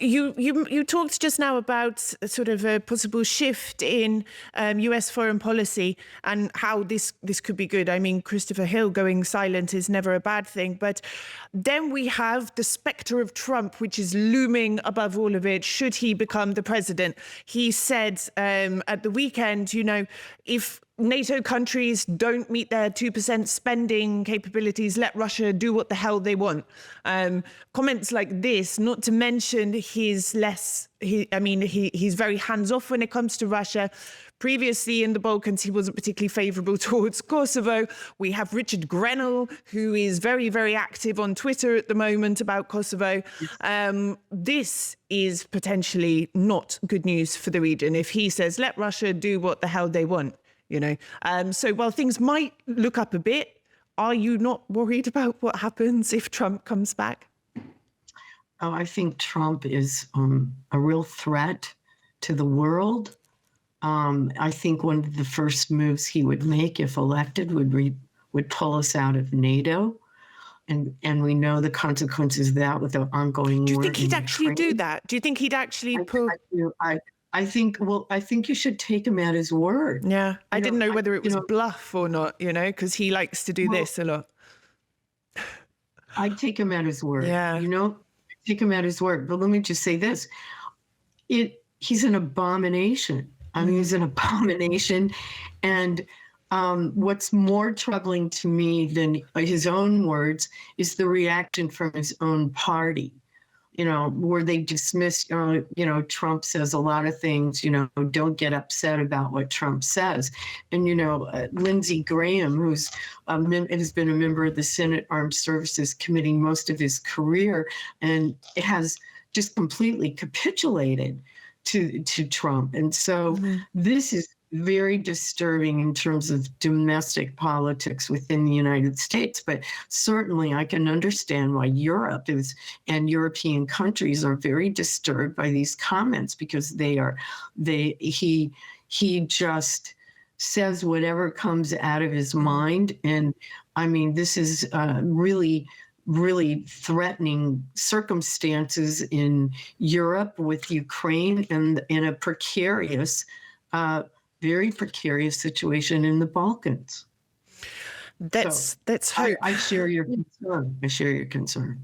You talked just now about sort of a possible shift in US foreign policy and how this could be good. I mean, Christopher Hill going silent is never a bad thing. But then we have the specter of Trump, which is looming above all of it, should he become the president. He said at the weekend, if NATO countries don't meet their 2% spending capabilities, let Russia do what the hell they want. Comments like this, not to mention he's very hands-off when it comes to Russia. Previously in the Balkans, he wasn't particularly favourable towards Kosovo. We have Richard Grenell, who is very, very active on Twitter at the moment about Kosovo. This is potentially not good news for the region if he says, let Russia do what the hell they want. So while things might look up a bit, are you not worried about what happens if Trump comes back? Oh, I think Trump is a real threat to the world. I think one of the first moves he would make if elected would pull us out of NATO. And we know the consequences of that with the ongoing war. Do you think he'd actually do that? Do you think he'd actually pull... I think you should take him at his word. Yeah, I didn't know whether it was bluff or not, because he likes to do this a lot. I take him at his word. Yeah. Take him at his word. But let me just say this. He's an abomination. I mean, he's an abomination. And what's more troubling to me than his own words is the reaction from his own party. Where they dismiss, Trump says a lot of things, don't get upset about what Trump says. And, Lindsey Graham, who's has been a member of the Senate Armed Services Committee most of his career, and has just completely capitulated to Trump. And so this is very disturbing in terms of domestic politics within the United States. But certainly I can understand why Europe and European countries are very disturbed by these comments, because he just says whatever comes out of his mind. And I mean, this is really threatening circumstances in Europe with Ukraine, and in a precarious very precarious situation in the Balkans. Let's hope. I share your concern.